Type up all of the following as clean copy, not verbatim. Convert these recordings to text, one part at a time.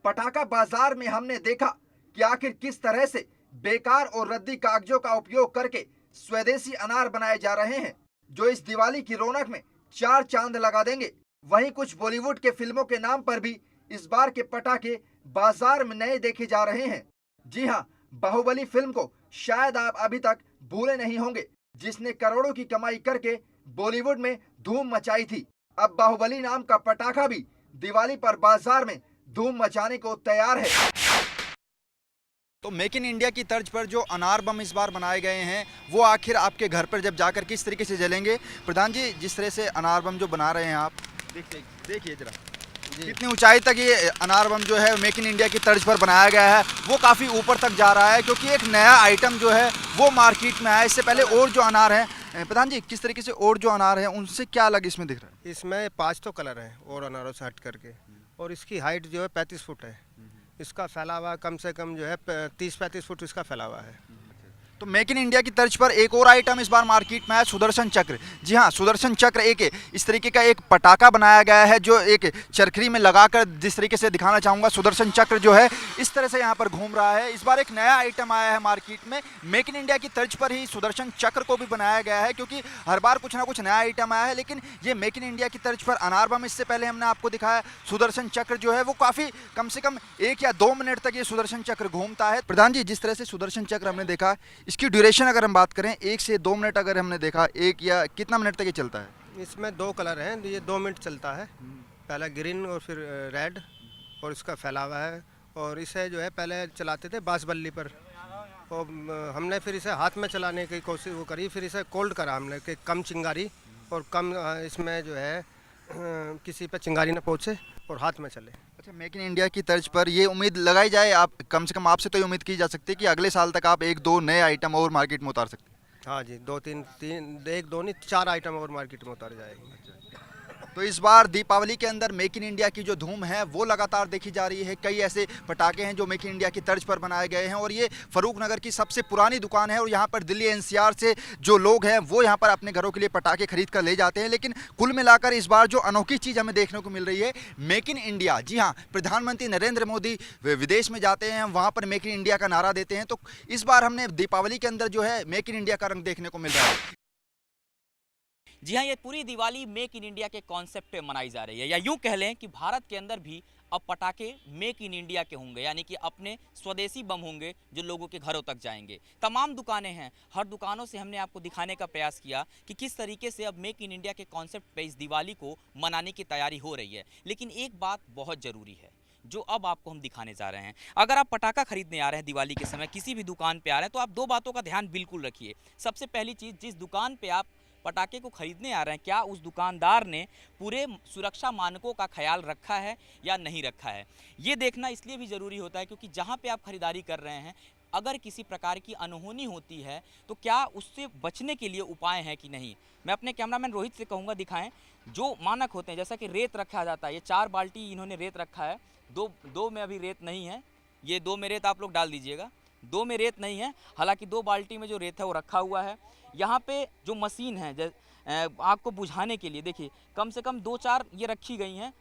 पटाखा बाजार में हमने देखा कि आखिर किस तरह से बेकार और रद्दी कागजों का उपयोग करके स्वदेशी अनार बनाए जा रहे हैं, जो इस दिवाली की रौनक में चार चांद लगा देंगे। वहीं कुछ बॉलीवुड के फिल्मों के नाम पर भी इस बार के पटाखे बाजार में नए देखे जा रहे हैं। जी हाँ, बाहुबली फिल्म को शायद आप अभी तक भूले नहीं होंगे, जिसने करोड़ों की कमाई करके बॉलीवुड में धूम मचाई थी। अब बाहुबली नाम का पटाखा भी दिवाली पर बाजार में धूम मचाने को तैयार है। तो मेक इन इंडिया की तर्ज पर जो अनार बम इस बार बनाए गए हैं, वो आखिर आपके घर पर जब जाकर किस तरीके से जलेंगे? प्रधान जी, जिस तरह से अनार बम जो बना रहे हैं आप, देखिए जरा कितनी ऊंचाई तक ये अनार बम जो है मेक इन इंडिया की तर्ज पर बनाया गया है, वो काफ़ी ऊपर तक जा रहा है, क्योंकि एक नया आइटम जो है वो मार्केट में आया। इससे पहले और जो अनार हैं, प्रधान जी किस तरीके से और जो अनार हैं उनसे क्या अलग इसमें दिख रहा है? इसमें 5 तो कलर हैं और अनारों से हट करके, और इसकी हाइट जो है 35 फुट है। इसका फैलावा कम से कम जो है 30-35 फुट इसका फैलावा है। तो मेक इन इंडिया की तर्ज पर एक और आइटम इस बार मार्केट में आया, सुदर्शन चक्र। जी हाँ, सुदर्शन चक्र एक इस तरीके का एक पटाखा बनाया गया है, जो एक चरखरी में लगाकर, जिस तरीके से दिखाना चाहूँगा, सुदर्शन चक्र जो है इस तरह से यहाँ पर घूम रहा है। इस बार एक नया आइटम आया है मार्केट में, मेक इन इंडिया की तर्ज पर ही सुदर्शन चक्र को भी बनाया गया है, क्योंकि हर बार कुछ ना कुछ नया आइटम आया है। लेकिन ये मेक इन इंडिया की तर्ज पर अनार बम, इससे पहले हमने आपको दिखाया सुदर्शन चक्र जो है वो काफ़ी कम से कम 1 या 2 मिनट तक ये सुदर्शन चक्र घूमता है। प्रधान जी, जिस तरह से सुदर्शन चक्र हमने देखा, इसकी ड्यूरेशन अगर हम बात करें 1 से 2 मिनट, अगर हमने देखा 1 या कितना मिनट तक ये चलता है? इसमें 2 कलर हैं, ये 2 मिनट चलता है। पहला ग्रीन और फिर रेड, और इसका फैलावा है। और इसे जो है पहले चलाते थे बांस बल्ली पर, और हमने फिर इसे हाथ में चलाने की कोशिश वो करी, फिर इसे कोल्ड करा हमने कि कम चिंगारी और कम इसमें जो है किसी पे चिंगारी न पहुँचे और हाथ में चले। अच्छा, मेक इन इंडिया की तर्ज पर ये उम्मीद लगाई जाए, आप कम से कम आपसे तो ये उम्मीद की जा सकती है कि अगले साल तक आप 1-2 नए आइटम और मार्केट में उतार सकते हैं? हाँ जी, 2-3 1-2 नहीं 4 आइटम और मार्केट में उतार जाएंगे। तो इस बार दीपावली के अंदर मेक इन इंडिया की जो धूम है वो लगातार देखी जा रही है। कई ऐसे पटाखे हैं जो मेक इन इंडिया की तर्ज पर बनाए गए हैं, और ये फरूख नगर की सबसे पुरानी दुकान है, और यहाँ पर दिल्ली एनसीआर से जो लोग हैं वो यहाँ पर अपने घरों के लिए पटाखे खरीद कर ले जाते हैं। लेकिन कुल मिलाकर इस बार जो अनोखी चीज़ हमें देखने को मिल रही है, मेक इन इंडिया। जी हाँ, प्रधानमंत्री नरेंद्र मोदी विदेश में जाते हैं, वहाँ पर मेक इन इंडिया का नारा देते हैं, तो इस बार हमने दीपावली के अंदर जो है मेक इन इंडिया का रंग देखने को मिल रहा है। जी हाँ, ये पूरी दिवाली मेक इन इंडिया के कॉन्सेप्ट पे मनाई जा रही है, या यूँ कह लें कि भारत के अंदर भी अब पटाखे मेक इन इंडिया के होंगे, यानी कि अपने स्वदेशी बम होंगे जो लोगों के घरों तक जाएंगे। तमाम दुकानें हैं, हर दुकानों से हमने आपको दिखाने का प्रयास किया कि किस तरीके से अब मेक इन इंडिया के कॉन्सेप्ट पे इस दिवाली को मनाने की तैयारी हो रही है। लेकिन एक बात बहुत ज़रूरी है जो अब आपको हम दिखाने जा रहे हैं। अगर आप पटाखा खरीदने आ रहे हैं दिवाली के समय, किसी भी दुकान पे आ रहे हैं, तो आप 2 बातों का ध्यान बिल्कुल रखिए। सबसे पहली चीज़, जिस दुकान पे आप पटाखे को खरीदने आ रहे हैं, क्या उस दुकानदार ने पूरे सुरक्षा मानकों का ख्याल रखा है या नहीं रखा है। ये देखना इसलिए भी ज़रूरी होता है क्योंकि जहाँ पे आप खरीदारी कर रहे हैं, अगर किसी प्रकार की अनहोनी होती है तो क्या उससे बचने के लिए उपाय हैं कि नहीं। मैं अपने कैमरामैन रोहित से कहूँगा दिखाएं जो मानक होते हैं, जैसा कि रेत रखा जाता है। ये 4 बाल्टी इन्होंने रेत रखा है, दो में अभी रेत नहीं है, ये 2 में रेत आप लोग डाल दीजिएगा, 2 में रेत नहीं है, हालांकि 2 बाल्टी में जो रेत है वो रखा हुआ है। यहाँ पे जो मशीन है आग को बुझाने के लिए, देखिए कम से कम 2-4 ये रखी गई हैं।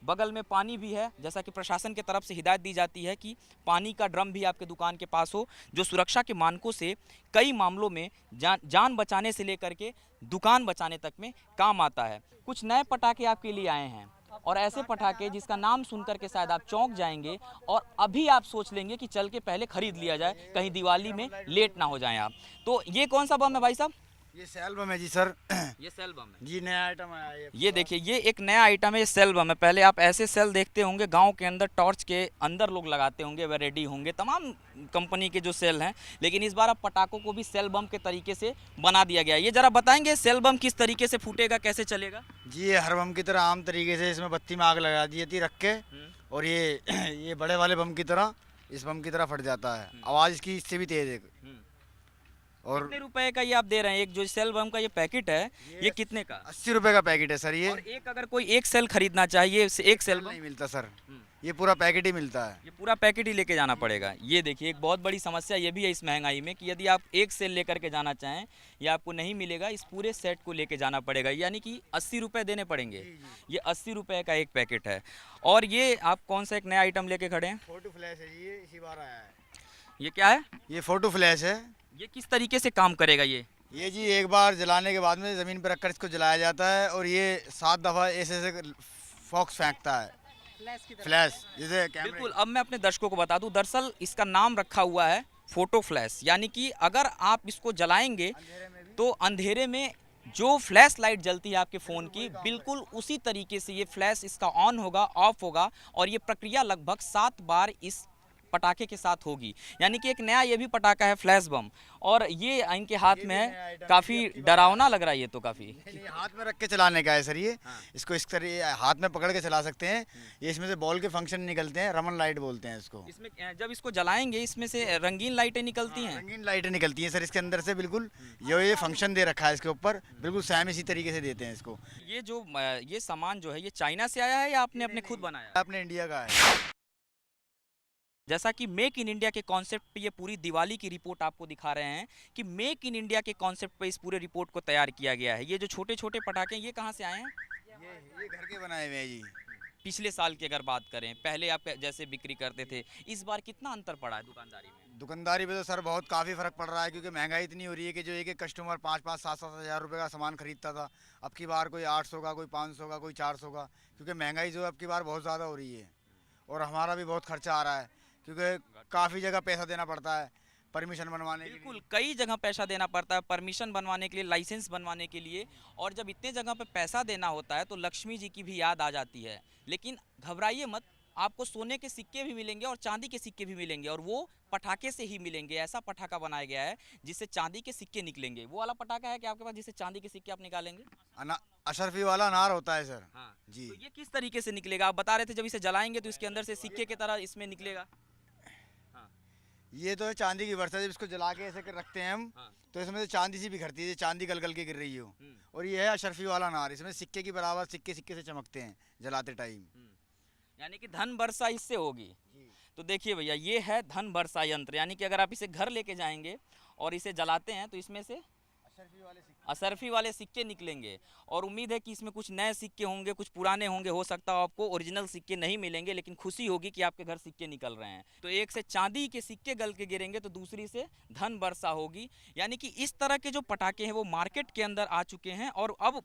बगल में पानी भी है, जैसा कि प्रशासन की तरफ से हिदायत दी जाती है कि पानी का ड्रम भी आपके दुकान के पास हो, जो सुरक्षा के मानकों से कई मामलों में जान बचाने से लेकर के दुकान बचाने तक में काम आता है। कुछ नए पटाखे आपके लिए आए हैं, और ऐसे पटाखे जिसका नाम सुनकर के शायद आप चौंक जाएंगे और अभी आप सोच लेंगे कि चल के पहले खरीद लिया जाए, कहीं दिवाली में लेट ना हो जाएं आप। तो ये कौन सा बम है भाई साहब? ये सेल बम है जी सर। ये सेल बम है जी, नया आइटम आया है ये देखिए, ये एक नया आइटम है, ये सेल बम है। पहले आप ऐसे सेल देखते होंगे गांव के अंदर, टॉर्च के अंदर लोग लगाते होंगे, वे रेडी होंगे तमाम कंपनी के जो सेल हैं। लेकिन इस बार अब पटाखों को भी सेल बम के तरीके से बना दिया गया है। ये जरा बताएंगे सेल बम किस तरीके से फूटेगा, कैसे चलेगा? जी, ये हर बम की तरह आम तरीके से इसमें बत्ती में आग लगा दी जाती रख के, और ये बड़े वाले बम की तरह इस बम की तरह फट जाता है। आवाज़ इसकी इससे भी तेज़ है। और कितने रुपए का ये आप दे रहे हैं? एक जो सेल बम का ये पैकेट है ये कितने का? 80 रुपए का पैकेट है सर ये। और एक अगर कोई एक सेल खरीदना चाहिए एक सेल बम नहीं मिलता सर, ये पूरा पैकेट ही मिलता है। ये पूरा पैकेट ही लेके जाना पड़ेगा। ये देखिए एक बहुत बड़ी समस्या ये भी है इस महंगाई में कि यदि आप एक सेल लेकर के जाना चाहें ये आपको नहीं मिलेगा, इस पूरे सेट को लेके जाना पड़ेगा, यानी कि 80 रुपये देने पड़ेंगे। ये 80 रुपये का एक पैकेट है। और ये आप कौन सा एक नया आइटम लेके खड़े हैं? फोटो फ्लैश है ये, इसी बार आया है। ये क्या है? ये फोटो फ्लैश है। ये किस तरीके से काम करेगा ये? ये जी एक बार जलाने के बाद में ज़मीन पर रखकर इसको जलाया जाता है और ये 7 दफ़ा ऐसे फॉक्स फेंकता है, फ्लैश जैसे कैमरे। बिल्कुल। अब मैं अपने दर्शकों को बता दूं, दरअसल इसका नाम रखा हुआ है फोटो फ्लैश, यानी कि अगर आप इसको जलाएंगे तो अंधेरे में जो फ्लैश लाइट जलती है आपके फ़ोन की बिल्कुल उसी तरीके से ये फ्लैश इसका ऑन होगा, ऑफ होगा, और ये प्रक्रिया लगभग 7 बार इस पटाखे के साथ होगी। यानी कि एक नया ये भी पटाखा है फ्लैश बम, और ये इनके हाथ में है। काफ़ी डरावना लग रहा है ये तो काफ़ी। हाथ में रख के चलाने का है सर ये। इसको इस तरह हाथ में पकड़ के चला सकते हैं। ये इसमें से बॉल के फंक्शन निकलते हैं, रमन लाइट बोलते हैं इसको। इसमें जब इसको जलाएंगे इसमें से रंगीन लाइटें निकलती हैं। रंगीन लाइटें निकलती हैं सर इसके अंदर से, बिल्कुल ये फंक्शन दे रखा है इसके ऊपर, बिल्कुल सेम इसी तरीके से देते हैं इसको। ये जो ये सामान जो है ये चाइना से आया है या आपने अपने खुद बनाया? अपने इंडिया का है। जैसा कि मेक इन इंडिया के कॉन्सेप्ट पे ये पूरी दिवाली की रिपोर्ट आपको दिखा रहे हैं कि मेक इन इंडिया के कॉन्सेप्ट पे इस पूरे रिपोर्ट को तैयार किया गया है। ये जो छोटे छोटे पटाखे ये कहाँ से आए हैं? ये घर के बनाए हुए हैं जी। पिछले साल की अगर बात करें, पहले आप जैसे बिक्री करते थे, इस बार कितना अंतर पड़ा है दुकानदारी में? दुकानदारी पे तो सर बहुत काफ़ी फ़र्क पड़ रहा है, क्योंकि महंगाई इतनी हो रही है कि जो एक कस्टमर 5-5, 7-7 हज़ार रुपये का सामान खरीदता था, अब की बार कोई 800 का, कोई 500 का, कोई 400 का, क्योंकि महंगाई जो अब की बार बहुत ज़्यादा हो रही है। और हमारा भी बहुत खर्चा आ रहा है, क्योंकि काफ़ी जगह पैसा देना पड़ता है परमिशन बनवाने के लिए। बिल्कुल, कई जगह पैसा देना पड़ता है परमिशन बनवाने के लिए, लाइसेंस बनवाने के लिए, और जब इतने जगह पे पैसा देना होता है तो लक्ष्मी जी की भी याद आ जाती है। लेकिन घबराइए मत, आपको सोने के सिक्के भी मिलेंगे और चांदी के सिक्के भी मिलेंगे, और वो पटाखे से ही मिलेंगे। ऐसा पटाखा बनाया गया है जिससे चांदी के सिक्के निकलेंगे। वो वाला पटाखा है कि आपके पास जिससे चांदी के सिक्के आप निकालेंगे? अशरफी वाला अनार होता है सर। हाँ जी। तो ये किस तरीके से निकलेगा? आप बता रहे थे जब इसे जलाएंगे तो इसके अंदर से सिक्के की तरह इसमें निकलेगा। ये तो है चांदी की वर्षा, जब इसको जला के ऐसे कर रखते हैं हम, तो इसमें से चांदी सी बिखरती है, चांदी गल गल के गिर रही हो। और ये है अशरफी वाला अनार, इसमें सिक्के की बराबर सिक्के सिक्के से चमकते हैं जलाते टाइम। यानी कि धन वर्षा इससे होगी। तो देखिए भैया, ये है धन वर्षा यंत्र, यानी कि अगर आप इसे घर लेके जाएंगे और इसे जलाते हैं तो इसमें से अशरफी वाले सिक्के निकलेंगे। और उम्मीद है कि इसमें कुछ नए सिक्के होंगे, कुछ पुराने होंगे, हो सकता है आपको ओरिजिनल सिक्के नहीं मिलेंगे, लेकिन खुशी होगी कि आपके घर सिक्के निकल रहे हैं। तो एक से चांदी के सिक्के गल के गिरेंगे तो दूसरी से धन वर्षा होगी। यानी कि इस तरह के जो पटाखे हैं वो मार्केट के अंदर आ चुके हैं। और अब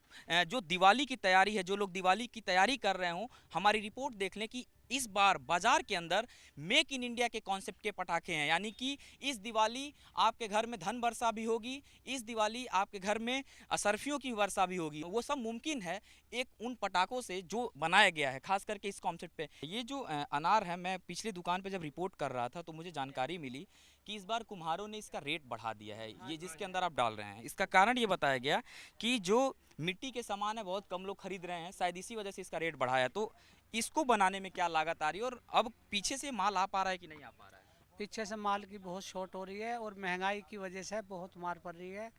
जो दिवाली की तैयारी है, जो लोग दिवाली की तैयारी कर रहे हों, हमारी रिपोर्ट देख लें कि इस बार बाजार के अंदर मेक इन इंडिया के कॉन्सेप्ट के पटाखे हैं। यानी कि इस दिवाली आपके घर में धन वर्षा भी होगी, इस दिवाली आपके घर में अशरफियों की वर्षा भी होगी। वो सब मुमकिन है एक उन पटाखों से जो बनाया गया है, खास करके इस कॉन्सेप्ट पे। ये जो अनार है, मैं पिछली दुकान पे जब रिपोर्ट कर रहा था तो मुझे जानकारी मिली कि इस बार कुम्हारों ने इसका रेट बढ़ा दिया है, ये जिसके अंदर आप डाल रहे हैं। इसका कारण ये बताया गया कि जो मिट्टी के सामान है बहुत कम लोग खरीद रहे हैं, शायद इसी वजह से इसका रेट बढ़ाया। तो इसको बनाने में क्या लागत आ रही है, और अब पीछे से माल आ पा रहा है कि नहीं आ पा रहा है? पीछे से माल की बहुत शॉर्ट हो रही है और महंगाई की वजह से बहुत मार पड़ रही है।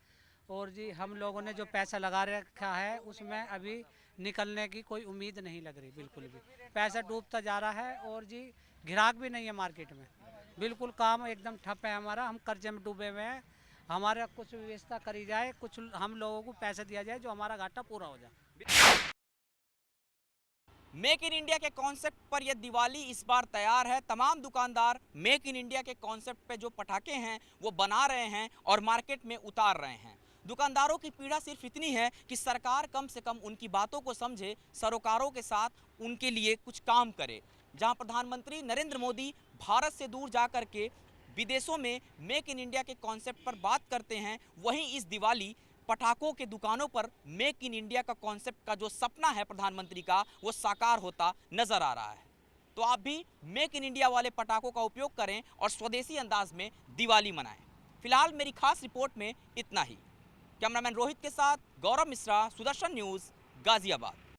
और जी हम लोगों ने जो पैसा लगा रखा है उसमें अभी निकलने की कोई उम्मीद नहीं लग रही, बिल्कुल भी पैसा डूबता जा रहा है। और जी ग्राहक भी नहीं है मार्केट में, बिल्कुल काम एकदम ठप है हमारा, हम कर्जे में डूबे हुए हैं। हमारा कुछ व्यवस्था करी जाए, कुछ हम लोगों को पैसा दिया जाए जो हमारा घाटा पूरा हो जाए। मेक इन इंडिया के कॉन्सेप्ट पर यह दिवाली इस बार तैयार है। तमाम दुकानदार मेक इन इंडिया के कॉन्सेप्ट पे जो पटाखे हैं वो बना रहे हैं और मार्केट में उतार रहे हैं। दुकानदारों की पीड़ा सिर्फ इतनी है कि सरकार कम से कम उनकी बातों को समझे, सरोकारों के साथ उनके लिए कुछ काम करे। जहां प्रधानमंत्री नरेंद्र मोदी भारत से दूर जाकर के विदेशों में मेक इन इंडिया के कॉन्सेप्ट पर बात करते हैं, वहीं इस दिवाली पटाखों के दुकानों पर मेक इन इंडिया का कॉन्सेप्ट का जो सपना है प्रधानमंत्री का, वो साकार होता नजर आ रहा है। तो आप भी मेक इन इंडिया वाले पटाखों का उपयोग करें और स्वदेशी अंदाज में दिवाली मनाएं। फिलहाल मेरी खास रिपोर्ट में इतना ही। कैमरामैन रोहित के साथ गौरव मिश्रा, सुदर्शन न्यूज़, गाजियाबाद।